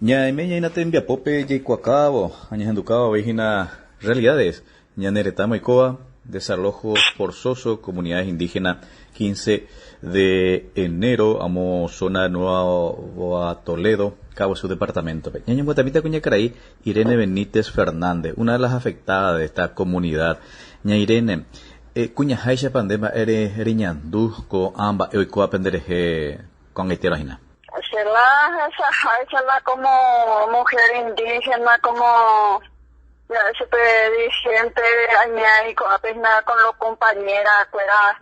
Ñaime ñainate enviapope yaicuacabo, añejanducabo vejina realidades. Ñaneretamo Icoa, desalojo forzoso, comunidades indígenas, 15 de enero, amo zona nueva Toledo, Cabo su departamento. Ñañemuetamita Cuñacaraí, Irene Benítez Fernández, una de las afectadas de esta comunidad. Ña Irene, Cuñajaisha pandema eriñandusco, amba, Icoa pendereje con Haitiarajina. Será como mujer indígena, como superdigente, añadico, apenas con los compañeras, fuera,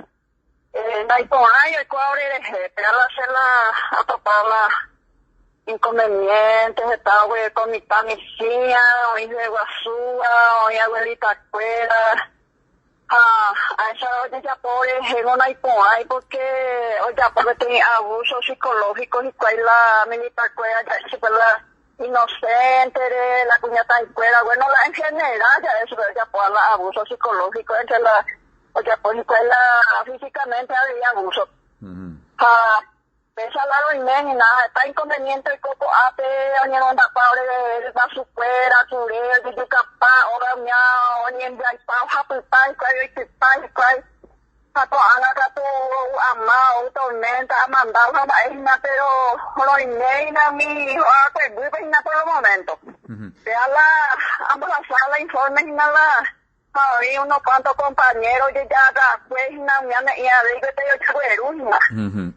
la hiponayo y coabre, pero hacerla, a toparla, inconvenientes, estaba con mi camisilla, hoy de guasúa, hoy abuelita cuera. A esa oye ya pobre en una hipoay porque tiene abusos psicológicos y cuál la militar cuera ya se fue la inocente la cuñata y cuera bueno la en general ya eso ya por la abusos psicológicos entre la pues cuál la físicamente había abuso pesa la ruina y nada está inconveniente el coco ape oña onda pobre de la su cuera su de tu capa ahora miau oña en blanco hapupai cuál pato ana tu amao tormenta mandado a pero ruina mi pues vive por el momento sea la ambos la sala informe nada hay unos cuantos compañeros ya pues na me ya de que te yo chueruna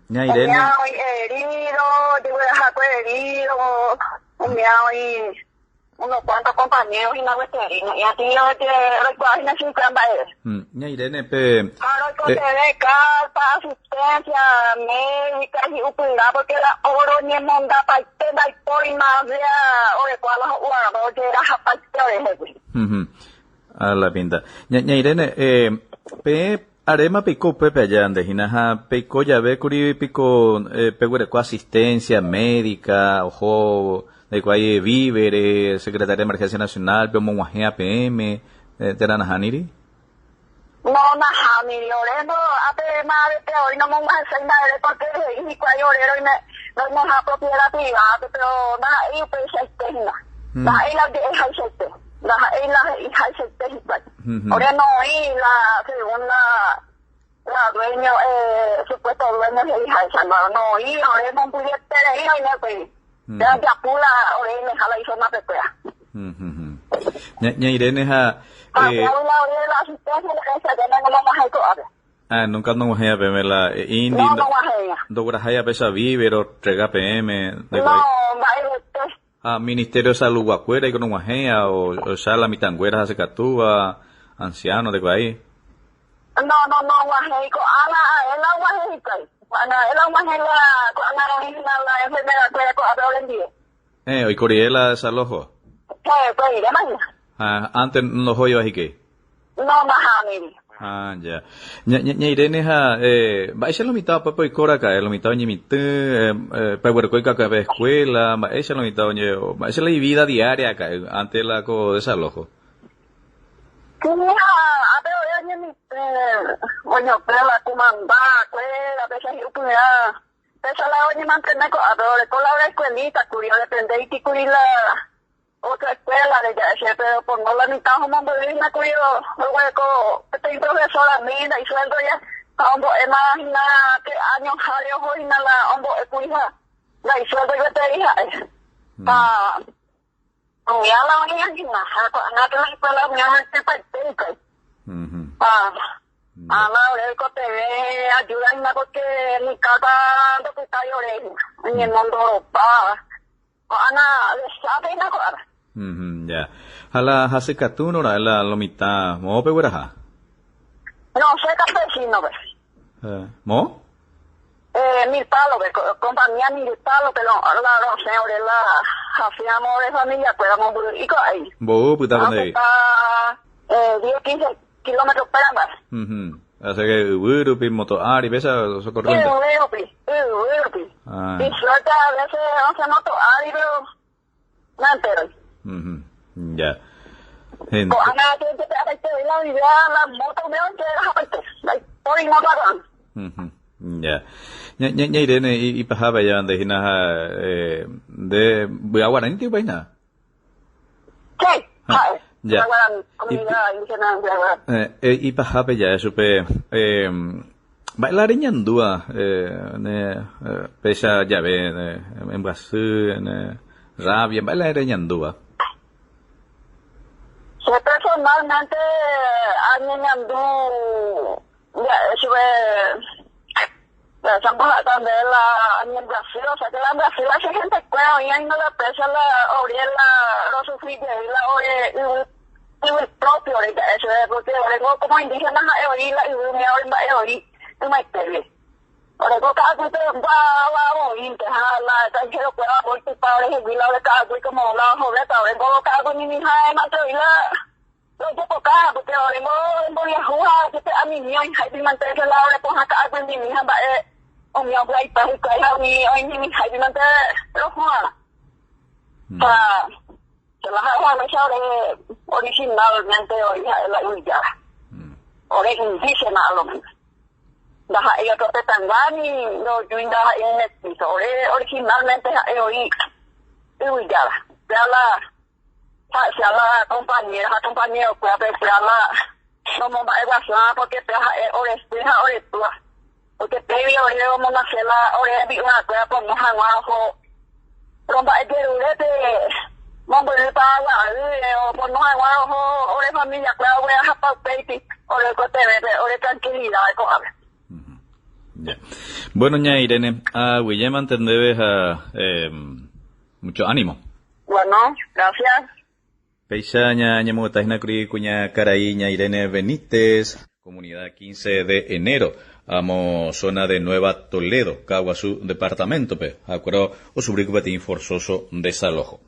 Ña Irene herido yo voy a dejar herido y unos cuantos compañeros y una veterina y a ti yo te recuerdo en su camba Ña Irene pe ahora con de carpa asistencia médica y upura porque la oro ni monda pa tenda y por más ya o de cuál la o de la japata de a la pinta. Ña Irene, pe arema pico pepe allá ande hinaja pico ya ve curi pico peguereco asistencia médica ojo de cuay víveres secretaria de emergencia nacional pe monguajea PM terana haniri no na haniri oreno ape madre te hoy no monguajea nada porque y cuay orero y no ha propiedad privada pero na y pues externa na y la de externa la hija se te ahora no y la según la dueño supuesto dueño de hija esa no y ahora no pude tener hija y no pues ya pula ahora me jala hizo una pepea Ña Irene ha la asistencia de esa de no vamos a ir nunca no vaya a ver la indi no vaya do grajaya pesa vivero trega PM no va Ministerio de Salud Guacuera y con Guajea o Sala Mitangüera hace catúa anciano de ahí no Guajeco la Guajeca la Guajela la enfermedad que con el día hoy Coriela desalojo pues iré mañana antes no joyas y qué no majami ya. Ña Irene ha va ese lo mitad papo y cora acá lo mitad ni mite peguerco que ve escuela va ese lo mitad ñe va ese la vida diaria acá antes la co desalojo a pero ya ni bueno pero la comanda a veces yo pudiera pesa la oye mantener a pero con la escuelita curio depende y curir otra escuela de ya pero por no la mitad como me cuido luego estoy profesora mina y sueldo ya hombo imagina que años jaleo hoy na la hombo cuija la y sueldo yo te hija ya la oña ni na que la escuela me te parte la oreco te ve ayuda porque mi casa do que está llorando en el mundo ana sabe na cosa ya hala hace catuno la lomita mo pegueraja no sé campesino ves mo mi palo de compañía mi palo pero la no sé ahora la hacíamos de familia pues vamos y ahí bo puta con ahí 10-15 kilómetros para más así que urupi moto ari besa socorriente urupi y suelta a veces hace moto ari pero no entero ya. Gente. Ana que te la vida la moto me han que aparte. Por no pagan. Ya. Ña Irene y pasaba ya de hina de Guaraní tipo nada. Sí, Ya. Comunidad indígena de Guaraní. Y pasaba ya supe bailar ñandúa pesa ya ve en Brasil rabia bailar ñandúa. Yo personalmente añandú estamos también en Brasil, o sea que en Brasil hace gente cueva y ahí no la pesa la oriela, no sufrí de la ore el propio ahorita, eso es porque luego como indígenas a orila y me abren a ori, y me pele. Luego cada cuento va a morir, que la tranquilo cueva porque para elegir la de cada cuento como la jobleta, luego cada cuento mi hija de matroila. Yo tocaba porque ahora voy a jugar a mi niña y hay mantener la hora con acá con mi hija o mi abuela y para que haya mi hija y mantener lo juega. Para que la haga mejor originalmente la India. Ore indígena a lo menos. Daha ella que te tangani no yo inda en el piso. Originalmente hoy India. Si a la compañera, puede apreciar no me va a evacuar porque te ha porque te vio y luego me hace la oreja puede poner abajo pero va a querer mambo de paga o por no abajo ore familia puede voy a japar baby ore ore tranquilidad ya. Bueno, ña Irene, a Guillem entendebes mucho ánimo. Bueno, gracias. Peisa ña Motajna Curi Cuña Caraí ña Irene Benítez, comunidad 15 de enero, amo zona de Nueva Toledo, Caguazú, departamento, acuerdo o subrico batín forzoso desalojo.